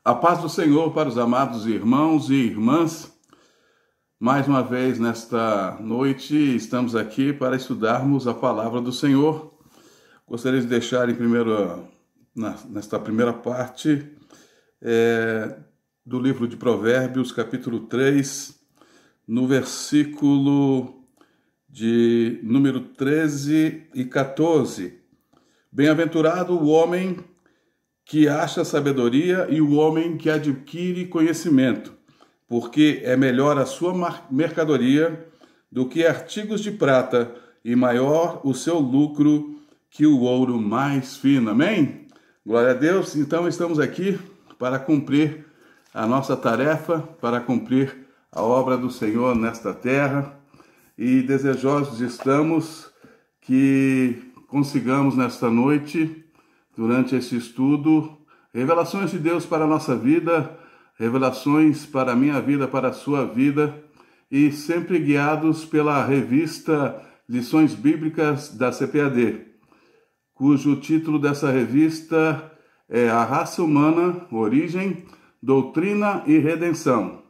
A paz do Senhor para os amados irmãos e irmãs. Mais uma vez nesta noite estamos aqui para estudarmos a palavra do Senhor. Gostaria de deixar nesta primeira parte do livro de Provérbios, capítulo 3, no versículo de número 13 e 14. Bem-aventurado o homem que acha sabedoria e o homem que adquire conhecimento, porque é melhor a sua mercadoria do que artigos de prata, e maior o seu lucro que o ouro mais fino. Amém? Glória a Deus. Então estamos aqui para cumprir a nossa tarefa, para cumprir a obra do Senhor nesta terra, e desejosos estamos que consigamos nesta noite, durante esse estudo, revelações de Deus para a nossa vida, revelações para a minha vida, para a sua vida, e sempre guiados pela revista Lições Bíblicas da CPAD, cujo título dessa revista é A Raça Humana, Origem, Doutrina e Redenção,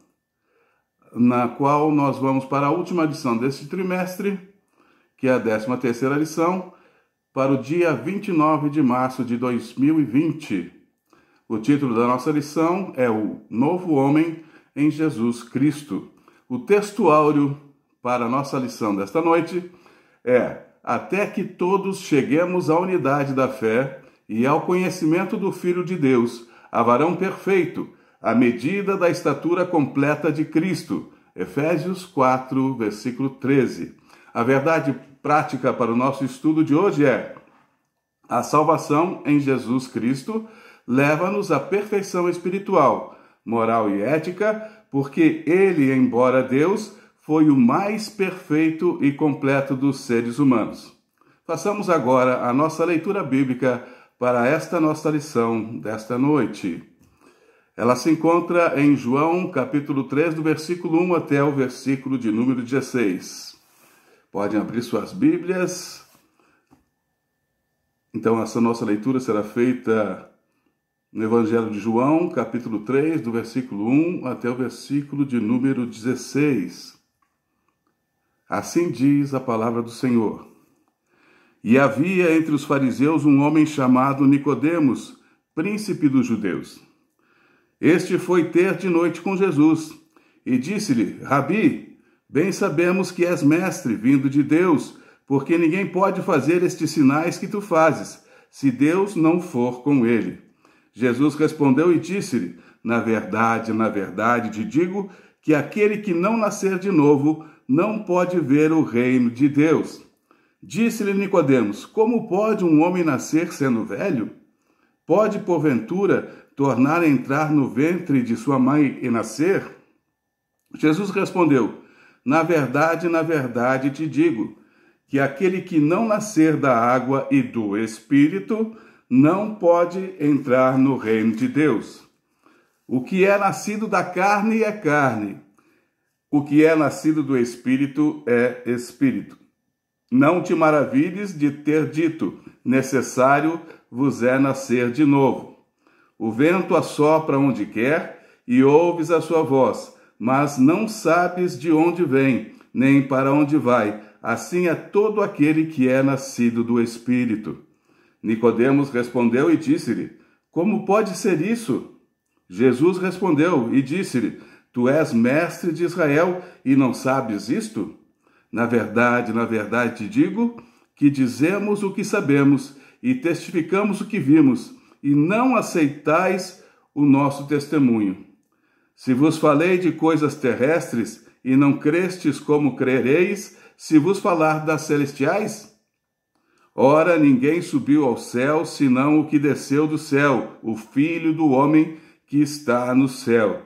na qual nós vamos para a última lição deste trimestre, que é a 13ª lição, para o dia 29 de março de 2020. O título da nossa lição é O Novo Homem em Jesus Cristo. O texto áureo para a nossa lição desta noite é: até que todos cheguemos à unidade da fé e ao conhecimento do Filho de Deus, a varão perfeito, à medida da estatura completa de Cristo. Efésios 4, versículo 13. A verdade prática para o nosso estudo de hoje é: a salvação em Jesus Cristo leva-nos à perfeição espiritual, moral e ética, porque ele, embora Deus, foi o mais perfeito e completo dos seres humanos. Façamos agora a nossa leitura bíblica para esta nossa lição desta noite. Ela se encontra em João, capítulo 3, do versículo 1 até o versículo de número 16. Podem abrir suas Bíblias. Então, essa nossa leitura será feita no Evangelho de João, capítulo 3, do versículo 1 até o versículo de número 16. Assim diz a palavra do Senhor. E havia entre os fariseus um homem chamado Nicodemos, príncipe dos judeus. Este foi ter de noite com Jesus, e disse-lhe: Rabi, bem sabemos que és mestre, vindo de Deus, porque ninguém pode fazer estes sinais que tu fazes, se Deus não for com ele. Jesus respondeu e disse-lhe: na verdade te digo que aquele que não nascer de novo não pode ver o reino de Deus. Disse-lhe Nicodemos: como pode um homem nascer sendo velho? Pode, porventura, tornar a entrar no ventre de sua mãe e nascer? Jesus respondeu: na verdade te digo, que aquele que não nascer da água e do Espírito não pode entrar no reino de Deus. O que é nascido da carne é carne, o que é nascido do Espírito é Espírito. Não te maravilhes de ter dito: necessário vos é nascer de novo. O vento assopra onde quer e ouves a sua voz, mas não sabes de onde vem, nem para onde vai. Assim é todo aquele que é nascido do Espírito. Nicodemos respondeu e disse-lhe: como pode ser isso? Jesus respondeu e disse-lhe: tu és mestre de Israel e não sabes isto? Na verdade te digo que dizemos o que sabemos e testificamos o que vimos, e não aceitais o nosso testemunho. Se vos falei de coisas terrestres e não crestes, como crereis se vos falar das celestiais? Ora, ninguém subiu ao céu, senão o que desceu do céu, o Filho do homem que está no céu.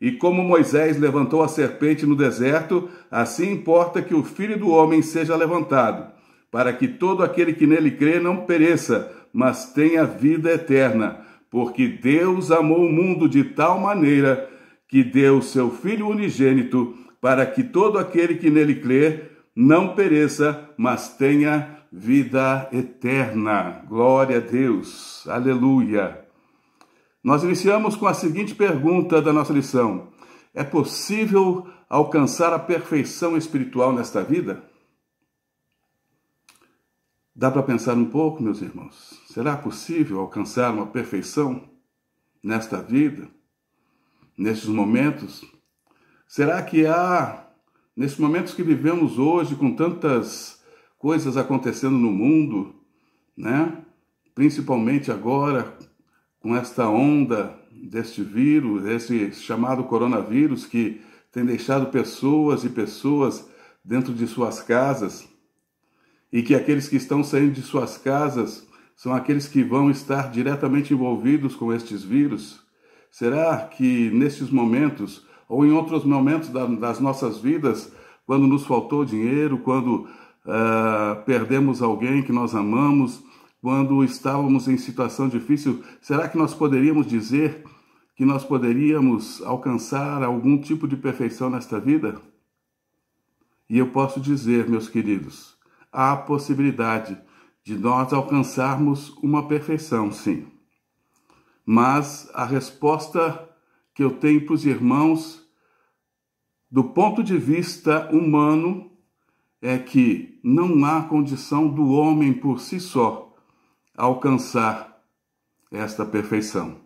E como Moisés levantou a serpente no deserto, assim importa que o Filho do homem seja levantado, para que todo aquele que nele crê não pereça, mas tenha vida eterna. Porque Deus amou o mundo de tal maneira que deu seu Filho unigênito, para que todo aquele que nele crê não pereça, mas tenha vida eterna. Glória a Deus. Aleluia. Nós iniciamos com a seguinte pergunta da nossa lição: é possível alcançar a perfeição espiritual nesta vida? Dá para pensar um pouco, meus irmãos? Será possível alcançar uma perfeição nesta vida, nestes momentos? Será que nesses momentos que vivemos hoje, com tantas coisas acontecendo no mundo, né? Principalmente agora, com esta onda deste vírus, esse chamado coronavírus, que tem deixado pessoas e pessoas dentro de suas casas, e que aqueles que estão saindo de suas casas são aqueles que vão estar diretamente envolvidos com estes vírus? Será que nestes momentos, ou em outros momentos das nossas vidas, quando nos faltou dinheiro, quando perdemos alguém que nós amamos, quando estávamos em situação difícil, será que nós poderíamos dizer que nós poderíamos alcançar algum tipo de perfeição nesta vida? E eu posso dizer, meus queridos, há a possibilidade de nós alcançarmos uma perfeição, sim. Mas a resposta que eu tenho para os irmãos, do ponto de vista humano, é que não há condição do homem por si só alcançar esta perfeição.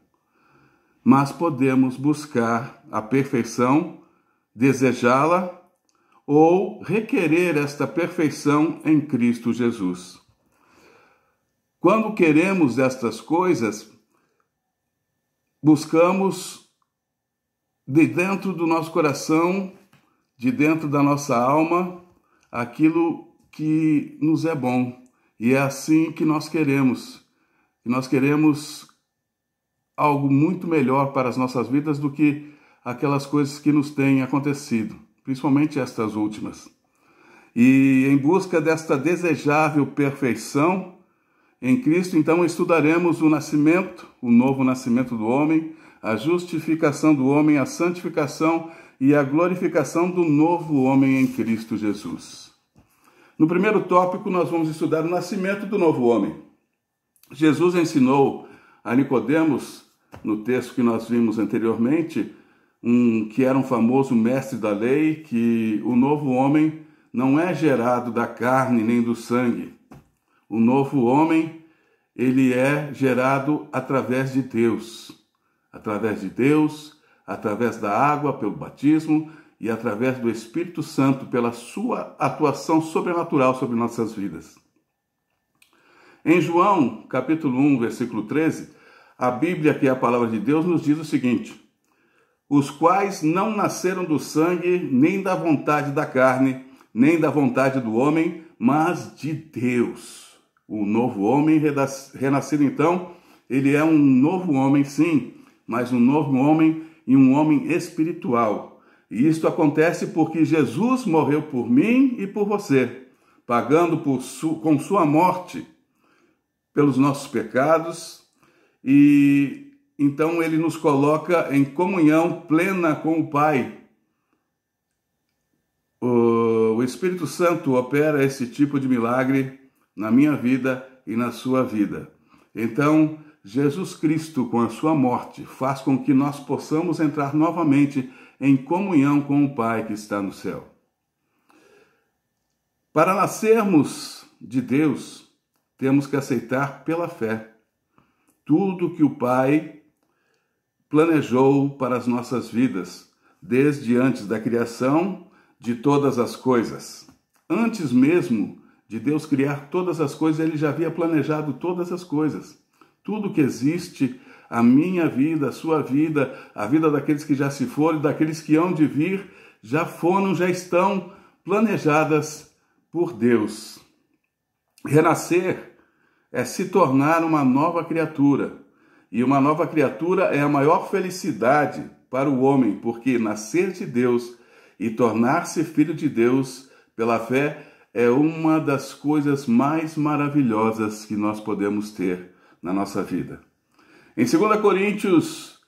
Mas podemos buscar a perfeição, desejá-la ou requerer esta perfeição em Cristo Jesus. Quando queremos estas coisas, buscamos de dentro do nosso coração, de dentro da nossa alma, aquilo que nos é bom. E é assim que nós queremos. E nós queremos algo muito melhor para as nossas vidas do que aquelas coisas que nos têm acontecido, principalmente estas últimas. E em busca desta desejável perfeição em Cristo, então estudaremos o nascimento, o novo nascimento do homem, a justificação do homem, a santificação e a glorificação do novo homem em Cristo Jesus. No primeiro tópico, nós vamos estudar o nascimento do novo homem. Jesus ensinou a Nicodemos, no texto que nós vimos anteriormente, que era um famoso mestre da lei, que o novo homem não é gerado da carne nem do sangue. O novo homem, ele é gerado através de Deus. Através de Deus, através da água, pelo batismo, e através do Espírito Santo, pela sua atuação sobrenatural sobre nossas vidas. Em João, capítulo 1, versículo 13, a Bíblia, que é a palavra de Deus, nos diz o seguinte: os quais não nasceram do sangue, nem da vontade da carne, nem da vontade do homem, mas de Deus. O novo homem renascido, então, ele é um novo homem, sim, mas um novo homem e um homem espiritual. E isto acontece porque Jesus morreu por mim e por você, pagando com sua morte pelos nossos pecados, e então ele nos coloca em comunhão plena com o Pai. O Espírito Santo opera esse tipo de milagre na minha vida e na sua vida. Então, Jesus Cristo, com a sua morte, faz com que nós possamos entrar novamente em comunhão com o Pai que está no céu. Para nascermos de Deus, temos que aceitar pela fé tudo que o Pai planejou para as nossas vidas, desde antes da criação de todas as coisas. Antes mesmo de Deus criar todas as coisas, ele já havia planejado todas as coisas. Tudo que existe, a minha vida, a sua vida, a vida daqueles que já se foram, daqueles que hão de vir, já estão planejadas por Deus. Renascer é se tornar uma nova criatura. E uma nova criatura é a maior felicidade para o homem, porque nascer de Deus e tornar-se filho de Deus pela fé é uma das coisas mais maravilhosas que nós podemos ter na nossa vida. Em 2 Coríntios,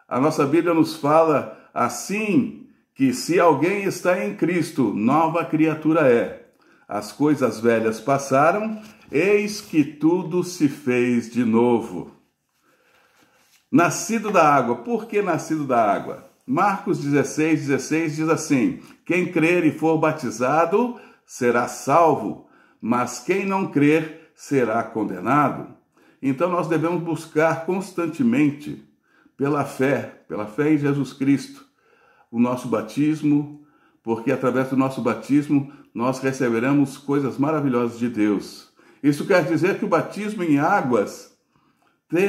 a nossa Bíblia nos fala assim, que se alguém está em Cristo, nova criatura é. As coisas velhas passaram, eis que tudo se fez de novo. Nascido da água. Por que nascido da água? Marcos 16:16 diz assim: quem crer e for batizado será salvo, mas quem não crer será condenado. Então nós devemos buscar constantemente, pela fé em Jesus Cristo, o nosso batismo, porque através do nosso batismo nós receberemos coisas maravilhosas de Deus. Isso quer dizer que o batismo em águas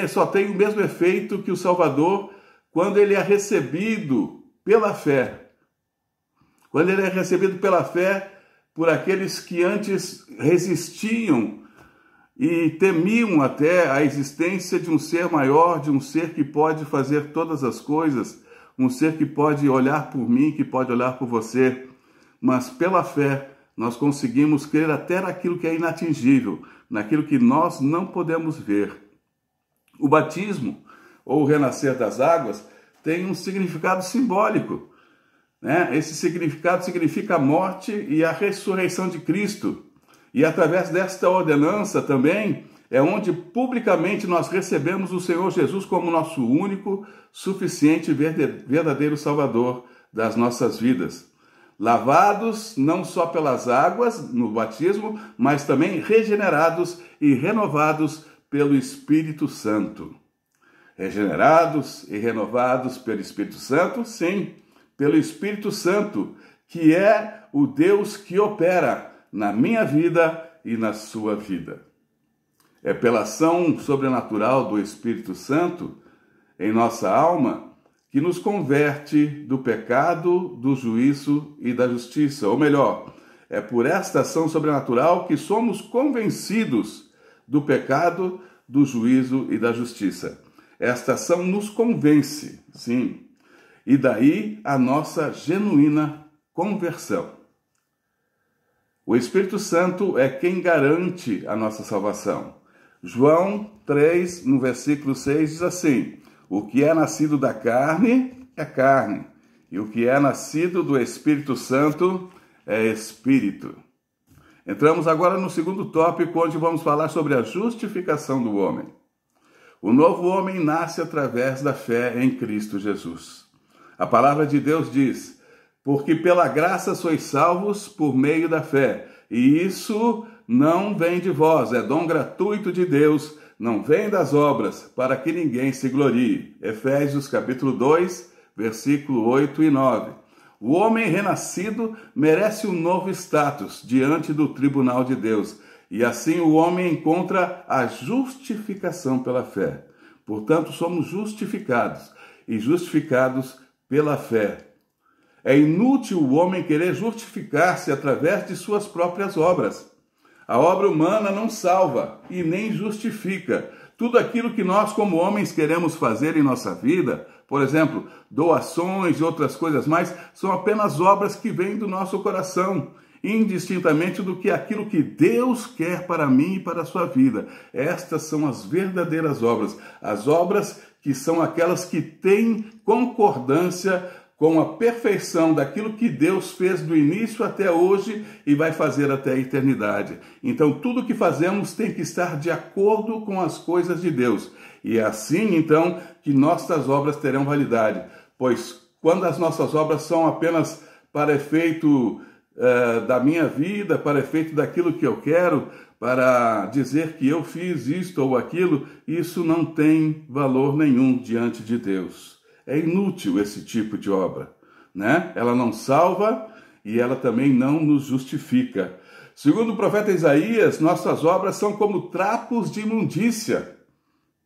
só tem o mesmo efeito que o Salvador quando ele é recebido pela fé. Quando ele é recebido pela fé por aqueles que antes resistiam e temiam até a existência de um ser maior, de um ser que pode fazer todas as coisas, um ser que pode olhar por mim, que pode olhar por você. Mas pela fé nós conseguimos crer até naquilo que é inatingível, naquilo que nós não podemos ver. O batismo, ou o renascer das águas, tem um significado simbólico, né? Esse significado significa a morte e a ressurreição de Cristo. E através desta ordenança também é onde publicamente nós recebemos o Senhor Jesus como nosso único, suficiente e verdadeiro Salvador das nossas vidas. Lavados não só pelas águas no batismo, mas também regenerados e renovados pelo Espírito Santo. Regenerados e renovados pelo Espírito Santo, sim, pelo Espírito Santo, que é o Deus que opera na minha vida e na sua vida. É pela ação sobrenatural do Espírito Santo em nossa alma que nos converte do pecado, do juízo e da justiça. Ou melhor, é por esta ação sobrenatural que somos convencidos do pecado, do juízo e da justiça. Esta ação nos convence, sim, e daí a nossa genuína conversão. O Espírito Santo é quem garante a nossa salvação. João 3, no versículo 6, diz assim: o que é nascido da carne é carne, e o que é nascido do Espírito Santo é espírito. Entramos agora no segundo tópico, onde vamos falar sobre a justificação do homem. O novo homem nasce através da fé em Cristo Jesus. A palavra de Deus diz: porque pela graça sois salvos por meio da fé, e isso não vem de vós, é dom gratuito de Deus, não vem das obras, para que ninguém se glorie. Efésios capítulo 2, versículo 8 e 9. O homem renascido merece um novo status diante do tribunal de Deus, e assim o homem encontra a justificação pela fé. Portanto, somos justificados, e justificados pela fé. É inútil o homem querer justificar-se através de suas próprias obras. A obra humana não salva e nem justifica. Tudo aquilo que nós, como homens, queremos fazer em nossa vida, por exemplo, doações e outras coisas mais, são apenas obras que vêm do nosso coração, indistintamente do que aquilo que Deus quer para mim e para a sua vida. Estas são as verdadeiras obras, as obras que são aquelas que têm concordância com a perfeição daquilo que Deus fez do início até hoje e vai fazer até a eternidade. Então, tudo que fazemos tem que estar de acordo com as coisas de Deus. E é assim, então, que nossas obras terão validade. Pois, quando as nossas obras são apenas para efeito da minha vida, para efeito daquilo que eu quero, para dizer que eu fiz isto ou aquilo, isso não tem valor nenhum diante de Deus. É inútil esse tipo de obra, né? Ela não salva e ela também não nos justifica. Segundo o profeta Isaías, nossas obras são como trapos de imundícia.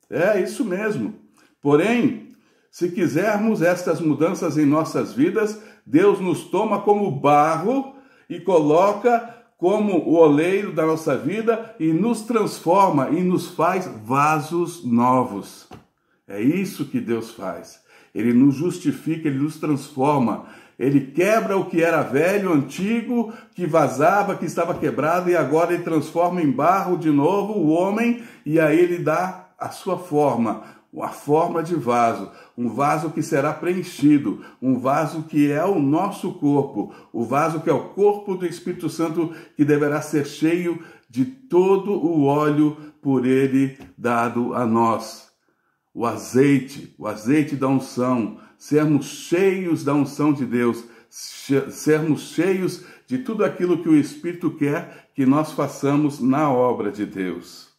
É isso mesmo. Porém, se quisermos estas mudanças em nossas vidas, Deus nos toma como barro e coloca como o oleiro da nossa vida e nos transforma e nos faz vasos novos. É isso que Deus faz. Ele nos justifica, ele nos transforma. Ele quebra o que era velho, antigo, que vazava, que estava quebrado, e agora ele transforma em barro de novo o homem, e aí ele dá a sua forma, a forma de vaso, um vaso que será preenchido, um vaso que é o nosso corpo, o vaso que é o corpo do Espírito Santo, que deverá ser cheio de todo o óleo por ele dado a nós. o azeite da unção, sermos cheios da unção de Deus, sermos cheios de tudo aquilo que o Espírito quer que nós façamos na obra de Deus.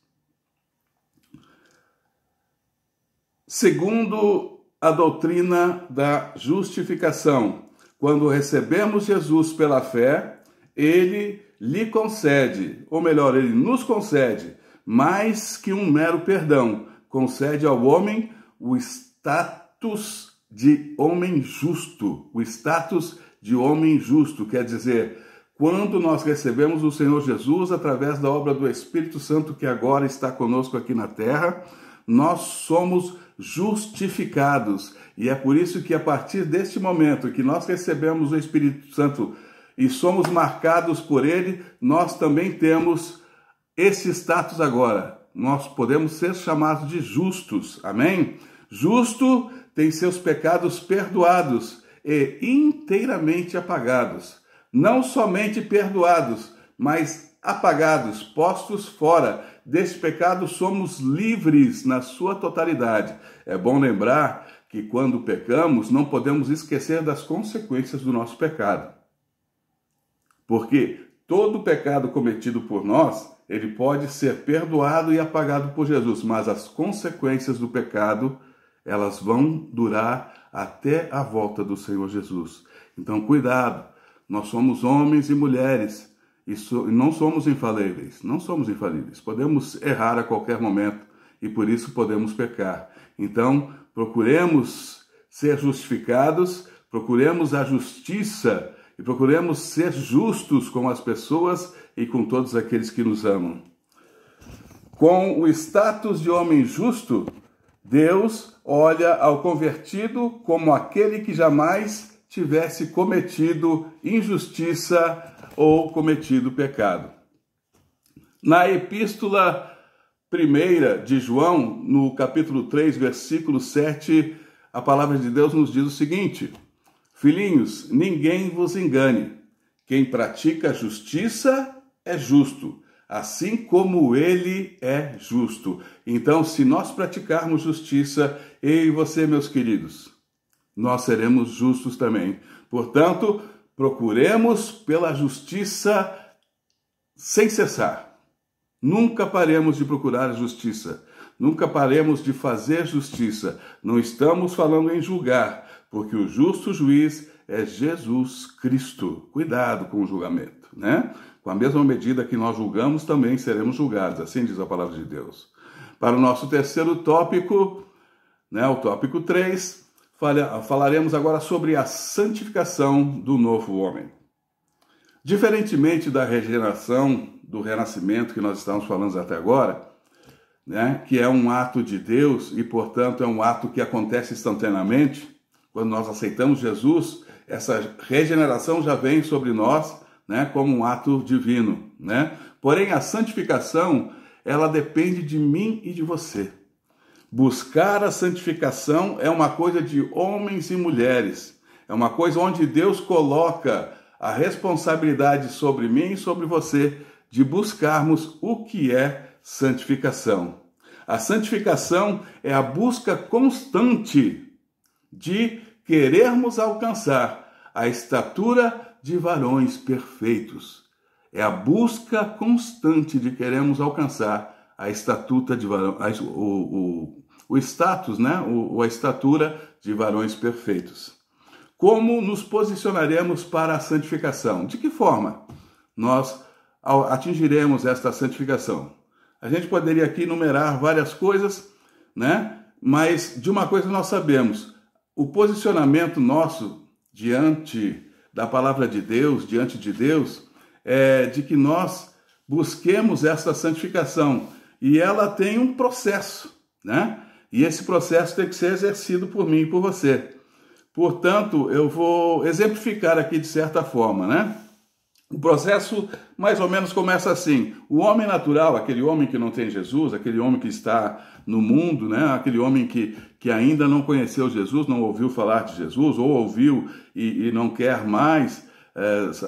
Segundo a doutrina da justificação, quando recebemos Jesus pela fé, ele lhe concede, ou melhor, ele nos concede, mais que um mero perdão, concede ao homem o status de homem justo. O status de homem justo, quer dizer, quando nós recebemos o Senhor Jesus através da obra do Espírito Santo que agora está conosco aqui na terra, nós somos justificados. E é por isso que a partir deste momento que nós recebemos o Espírito Santo e somos marcados por ele, nós também temos esse status agora. Nós podemos ser chamados de justos, amém? Justo tem seus pecados perdoados e inteiramente apagados. Não somente perdoados, mas apagados, postos fora. Desse pecado somos livres na sua totalidade. É bom lembrar que quando pecamos, não podemos esquecer das consequências do nosso pecado. Porque todo pecado cometido por nós, ele pode ser perdoado e apagado por Jesus, mas as consequências do pecado, elas vão durar até a volta do Senhor Jesus. Então, cuidado, nós somos homens e mulheres e não somos infalíveis, podemos errar a qualquer momento e por isso podemos pecar. Então, procuremos ser justificados, procuremos a justiça e procuremos ser justos com as pessoas e com todos aqueles que nos amam. Com o status de homem justo, Deus olha ao convertido como aquele que jamais tivesse cometido injustiça ou cometido pecado. Na epístola 1 de João, no capítulo 3, versículo 7, a palavra de Deus nos diz o seguinte: filhinhos, ninguém vos engane. Quem pratica a justiça é justo, assim como ele é justo. Então, se nós praticarmos justiça, eu e você, meus queridos, nós seremos justos também. Portanto, procuremos pela justiça sem cessar. Nunca paremos de procurar a justiça. Nunca paremos de fazer justiça. Não estamos falando em julgar, porque o justo juiz é Jesus Cristo. Cuidado com o julgamento, né? Com a mesma medida que nós julgamos, também seremos julgados. Assim diz a palavra de Deus. Para o nosso terceiro tópico, né, o tópico 3, falaremos agora sobre a santificação do novo homem. Diferentemente da regeneração, do renascimento que nós estamos falando até agora, né, que é um ato de Deus e, portanto, é um ato que acontece instantaneamente, quando nós aceitamos Jesus, essa regeneração já vem sobre nós, né, como um ato divino, né? Porém, a santificação, ela depende de mim e de você. Buscar a santificação é uma coisa de homens e mulheres. É uma coisa onde Deus coloca a responsabilidade sobre mim e sobre você de buscarmos o que é santificação. A santificação é a busca constante de querermos alcançar a estatura de varões perfeitos. É a busca constante de queremos alcançar a estatura de varões, o status, né? A estatura de varões perfeitos. Como nos posicionaremos para a santificação? De que forma nós atingiremos esta santificação? A gente poderia aqui enumerar várias coisas, né? Mas de uma coisa nós sabemos: o posicionamento nosso diante da palavra de Deus, diante de Deus, é de que nós busquemos essa santificação. E ela tem um processo, né? E esse processo tem que ser exercido por mim e por você. Portanto, eu vou exemplificar aqui de certa forma, né? O processo mais ou menos começa assim: o homem natural, aquele homem que não tem Jesus, aquele homem que está no mundo, né? Aquele homem que ainda não conheceu Jesus, não ouviu falar de Jesus, ou ouviu e não quer mais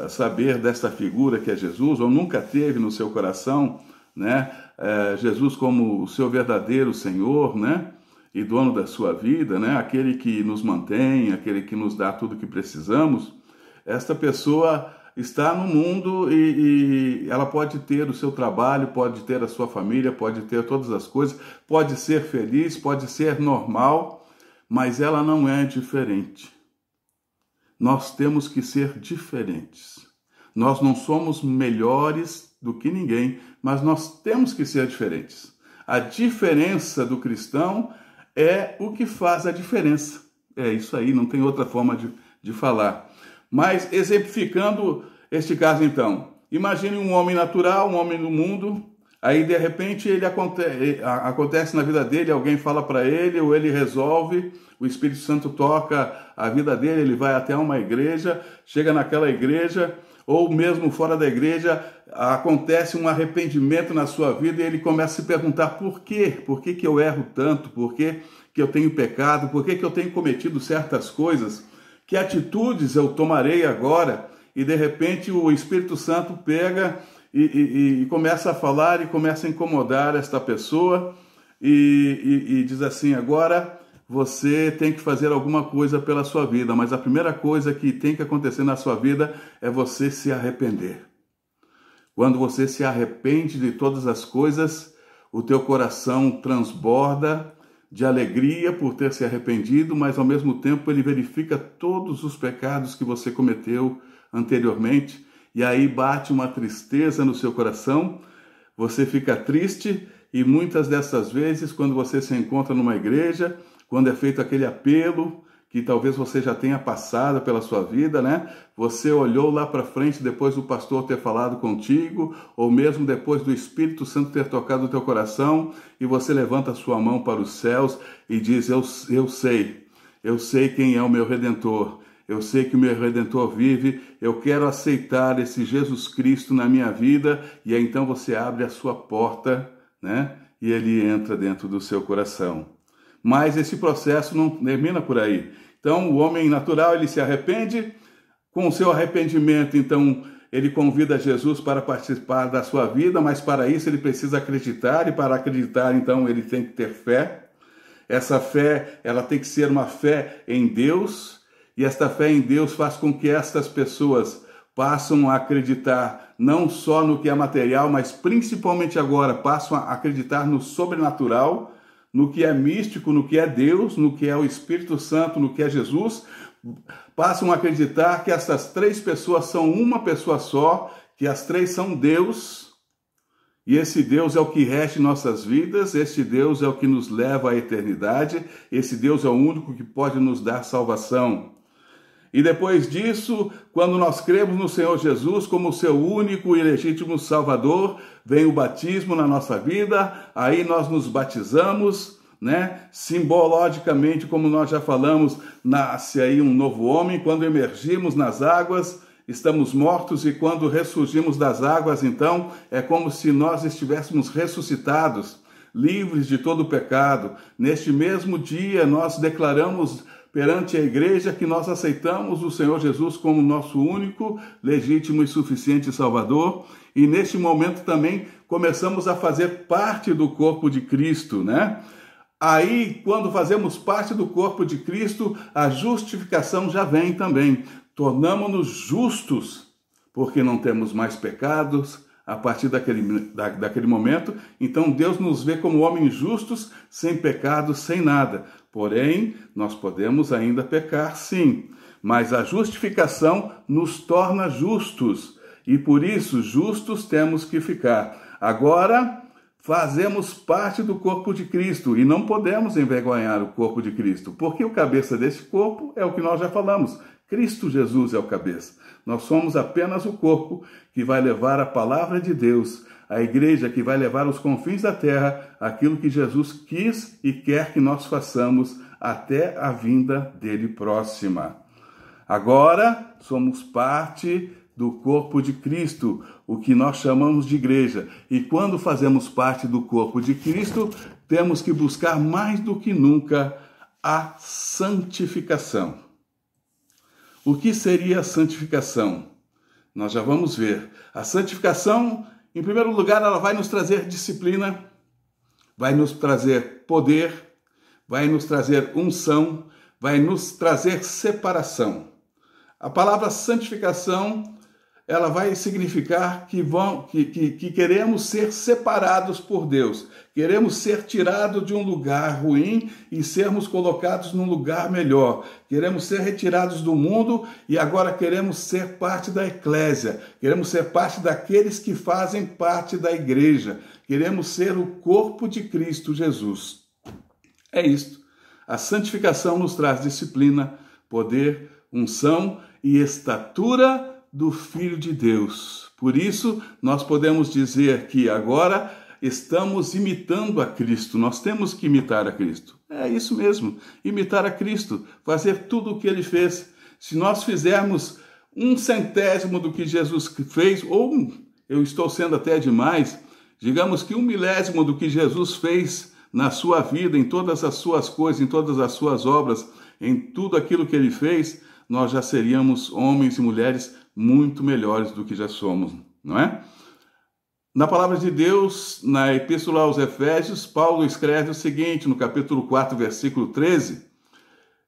saber desta figura que é Jesus, ou nunca teve no seu coração, né? Jesus como o seu verdadeiro Senhor, né? e dono da sua vida, né? Aquele que nos mantém, aquele que nos dá tudo o que precisamos, esta pessoa está no mundo e ela pode ter o seu trabalho, pode ter a sua família, pode ter todas as coisas, pode ser feliz, pode ser normal, mas ela não é diferente. Nós temos que ser diferentes. Nós não somos melhores do que ninguém, mas nós temos que ser diferentes. A diferença do cristão é o que faz a diferença. É isso aí, não tem outra forma de falar. Mas, exemplificando este caso, então, imagine um homem natural, um homem do mundo, aí, de repente, acontece na vida dele, alguém fala para ele, ou ele resolve, o Espírito Santo toca a vida dele, ele vai até uma igreja, chega naquela igreja, ou mesmo fora da igreja, acontece um arrependimento na sua vida e ele começa a se perguntar por quê? Por que eu erro tanto? Por que eu tenho pecado? Por que eu tenho cometido certas coisas? Que atitudes eu tomarei agora? E de repente o Espírito Santo pega e começa a falar e começa a incomodar esta pessoa e diz assim, agora você tem que fazer alguma coisa pela sua vida, mas a primeira coisa que tem que acontecer na sua vida é você se arrepender. Quando você se arrepende de todas as coisas, o teu coração transborda de alegria por ter se arrependido, mas ao mesmo tempo ele verifica todos os pecados que você cometeu anteriormente, e aí bate uma tristeza no seu coração, você fica triste, e muitas dessas vezes, quando você se encontra numa igreja, quando é feito aquele apelo, que talvez você já tenha passado pela sua vida, né? Você olhou lá para frente depois do pastor ter falado contigo, ou mesmo depois do Espírito Santo ter tocado o teu coração, e você levanta a sua mão para os céus e diz, eu sei quem é o meu Redentor, eu sei que o meu Redentor vive, eu quero aceitar esse Jesus Cristo na minha vida, e aí então você abre a sua porta, né? E ele entra dentro do seu coração. Mas esse processo não termina por aí. Então, o homem natural, ele se arrepende. Com o seu arrependimento, então, ele convida Jesus para participar da sua vida, mas para isso ele precisa acreditar, e para acreditar, então, ele tem que ter fé. Essa fé, ela tem que ser uma fé em Deus, e esta fé em Deus faz com que estas pessoas passam a acreditar não só no que é material, mas principalmente agora passam a acreditar no sobrenatural, no que é místico, no que é Deus, no que é o Espírito Santo, no que é Jesus, passam a acreditar que essas três pessoas são uma pessoa só, que as três são Deus, e esse Deus é o que rege nossas vidas, esse Deus é o que nos leva à eternidade, esse Deus é o único que pode nos dar salvação. E depois disso, quando nós cremos no Senhor Jesus como seu único e legítimo Salvador, vem o batismo na nossa vida, aí nós nos batizamos, né? Simbologicamente, como nós já falamos, nasce aí um novo homem. Quando emergimos nas águas, estamos mortos, e quando ressurgimos das águas, então, é como se nós estivéssemos ressuscitados, livres de todo o pecado. Neste mesmo dia, nós declaramos perante a igreja que nós aceitamos o Senhor Jesus como nosso único, legítimo e suficiente Salvador, e neste momento também começamos a fazer parte do corpo de Cristo, né? Aí, quando fazemos parte do corpo de Cristo, a justificação já vem também. Tornamo-nos justos, porque não temos mais pecados a partir daquele momento. Então Deus nos vê como homens justos, sem pecado, sem nada. Porém, nós podemos ainda pecar, sim, mas a justificação nos torna justos, e por isso justos temos que ficar. Agora, fazemos parte do corpo de Cristo, e não podemos envergonhar o corpo de Cristo, porque o cabeça desse corpo é o que nós já falamos. Cristo Jesus é o cabeça. Nós somos apenas o corpo que vai levar a palavra de Deus, a igreja que vai levar aos confins da terra aquilo que Jesus quis e quer que nós façamos até a vinda dele próxima. Agora somos parte do corpo de Cristo, o que nós chamamos de igreja. E quando fazemos parte do corpo de Cristo, temos que buscar mais do que nunca a santificação. O que seria a santificação? Nós já vamos ver. A santificação, em primeiro lugar, ela vai nos trazer disciplina, vai nos trazer poder, vai nos trazer unção, vai nos trazer separação. A palavra santificação, ela vai significar que queremos ser separados por Deus, queremos ser tirados de um lugar ruim e sermos colocados num lugar melhor, queremos ser retirados do mundo e agora queremos ser parte da eclésia, queremos ser parte daqueles que fazem parte da igreja, queremos ser o corpo de Cristo Jesus. É isto. A santificação nos traz disciplina, poder, unção e estatura do Filho de Deus. Por isso, nós podemos dizer que agora estamos imitando a Cristo. Nós temos que imitar a Cristo. É isso mesmo, imitar a Cristo, fazer tudo o que Ele fez. Se nós fizermos 1/100º do que Jesus fez, ou eu estou sendo até demais, digamos que 1/1000 do que Jesus fez na sua vida, em todas as suas coisas, em todas as suas obras, em tudo aquilo que Ele fez, nós já seríamos homens e mulheres muito melhores do que já somos, não é? Na palavra de Deus, na Epístola aos Efésios, Paulo escreve o seguinte, no capítulo 4, versículo 13,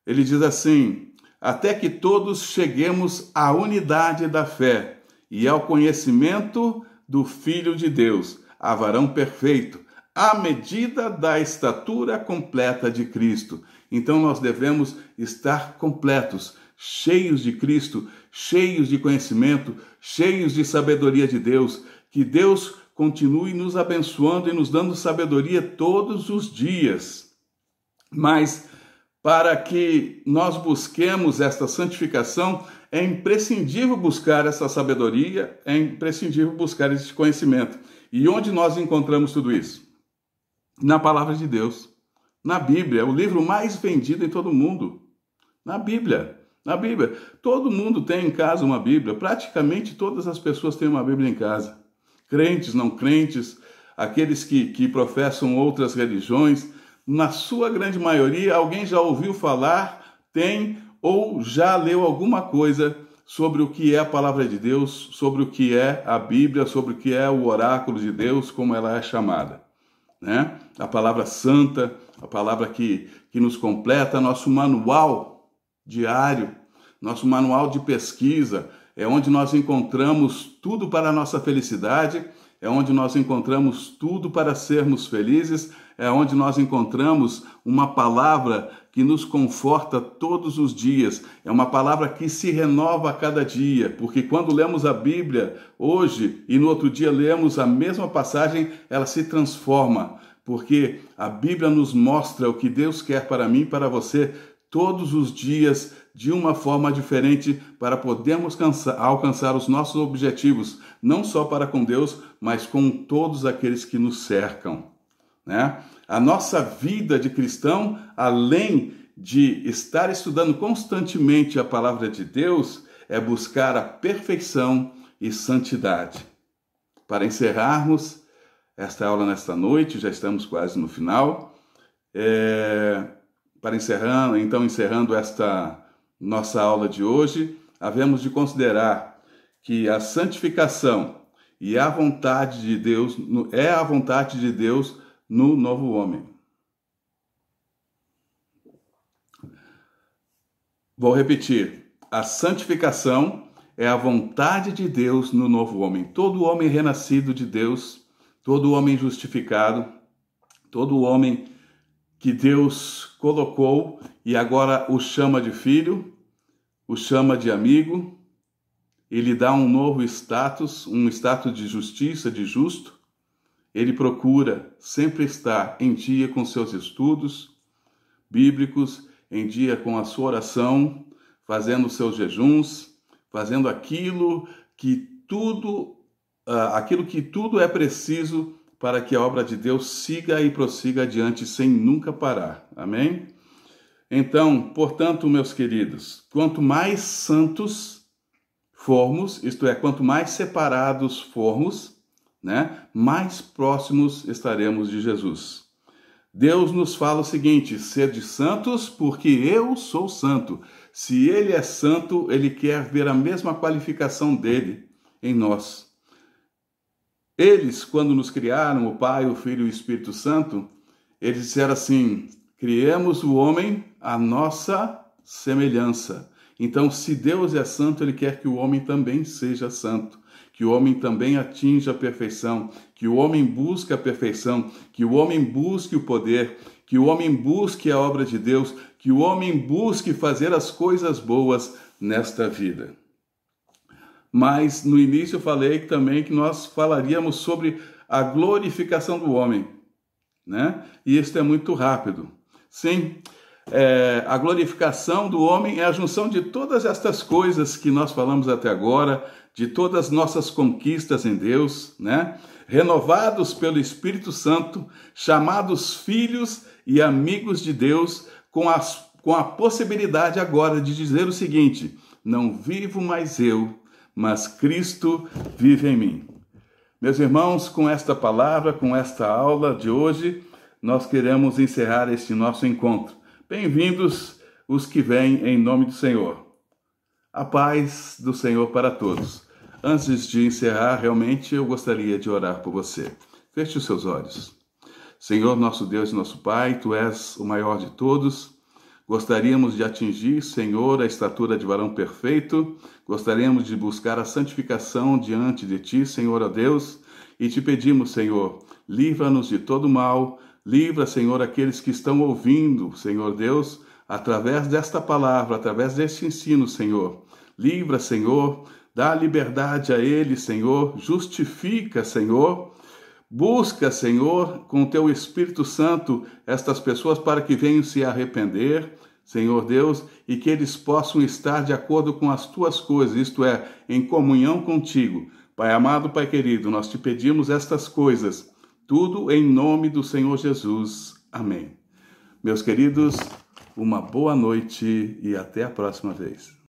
ele diz assim: até que todos cheguemos à unidade da fé e ao conhecimento do Filho de Deus, a varão perfeito, à medida da estatura completa de Cristo. Então nós devemos estar completos, cheios de Cristo, cheios de conhecimento, cheios de sabedoria de Deus. Que Deus continue nos abençoando e nos dando sabedoria todos os dias. Mas para que nós busquemos esta santificação, é imprescindível buscar essa sabedoria, é imprescindível buscar esse conhecimento. E onde nós encontramos tudo isso? Na palavra de Deus, na Bíblia, o livro mais vendido em todo o mundo. Na Bíblia. Todo mundo tem em casa uma Bíblia, praticamente todas as pessoas têm uma Bíblia em casa. Crentes, não crentes, aqueles que professam outras religiões, na sua grande maioria, alguém já ouviu falar, tem ou já leu alguma coisa sobre o que é a palavra de Deus, sobre o que é a Bíblia, sobre o que é o oráculo de Deus, como ela é chamada, né? A palavra santa, a palavra que nos completa, nosso manual diário, nosso manual de pesquisa, é onde nós encontramos tudo para a nossa felicidade, é onde nós encontramos tudo para sermos felizes, é onde nós encontramos uma palavra que nos conforta todos os dias, é uma palavra que se renova a cada dia, porque quando lemos a Bíblia hoje e no outro dia lemos a mesma passagem, ela se transforma, porque a Bíblia nos mostra o que Deus quer para mim e para você todos os dias, de uma forma diferente, para podermos alcançar os nossos objetivos, não só para com Deus, mas com todos aqueles que nos cercam, né? A nossa vida de cristão, além de estar estudando constantemente a palavra de Deus, é buscar a perfeição e santidade. Para encerrarmos esta aula nesta noite, já estamos quase no final, encerrando esta nossa aula de hoje, havemos de considerar que a santificação e a vontade de Deus é a vontade de Deus no novo homem. Vou repetir. A santificação é a vontade de Deus no novo homem. Todo homem renascido de Deus, todo homem justificado, todo homem que Deus colocou e agora o chama de filho, o chama de amigo, ele dá um novo status, um status de justiça, de justo. Ele procura sempre estar em dia com seus estudos bíblicos, em dia com a sua oração, fazendo seus jejuns, fazendo aquilo que tudo é preciso para que a obra de Deus siga e prossiga adiante sem nunca parar. Amém? Então, portanto, meus queridos, quanto mais santos formos, isto é, quanto mais separados formos, né, mais próximos estaremos de Jesus. Deus nos fala o seguinte: sede santos porque eu sou santo. Se ele é santo, ele quer ver a mesma qualificação dele em nós. Eles, quando nos criaram, o Pai, o Filho e o Espírito Santo, eles disseram assim: Criemos o homem à nossa semelhança. Então, se Deus é santo, Ele quer que o homem também seja santo, que o homem também atinja a perfeição, que o homem busque a perfeição, que o homem busque o poder, que o homem busque a obra de Deus, que o homem busque fazer as coisas boas nesta vida. Mas no início eu falei também que nós falaríamos sobre a glorificação do homem, né? E isso é muito rápido. Sim, a glorificação do homem é a junção de todas estas coisas que nós falamos até agora, de todas as nossas conquistas em Deus, né? Renovados pelo Espírito Santo, chamados filhos e amigos de Deus, com a possibilidade agora de dizer o seguinte: não vivo mais eu, mas Cristo vive em mim. Meus irmãos, com esta palavra, com esta aula de hoje, nós queremos encerrar este nosso encontro. Bem-vindos os que vêm em nome do Senhor. A paz do Senhor para todos. Antes de encerrar, realmente eu gostaria de orar por você. Feche os seus olhos. Senhor, nosso Deus e nosso Pai, Tu és o maior de todos. Gostaríamos de atingir, Senhor, a estatura de varão perfeito. Gostaríamos de buscar a santificação diante de Ti, Senhor, ó Deus. E Te pedimos, Senhor, livra-nos de todo mal. Livra, Senhor, aqueles que estão ouvindo, Senhor Deus, através desta palavra, através deste ensino, Senhor. Livra, Senhor, dá liberdade a eles, Senhor. Justifica, Senhor. Busca, Senhor, com o Teu Espírito Santo, estas pessoas para que venham se arrepender, Senhor Deus, e que eles possam estar de acordo com as Tuas coisas, isto é, em comunhão contigo. Pai amado, Pai querido, nós Te pedimos estas coisas, tudo em nome do Senhor Jesus. Amém. Meus queridos, uma boa noite e até a próxima vez.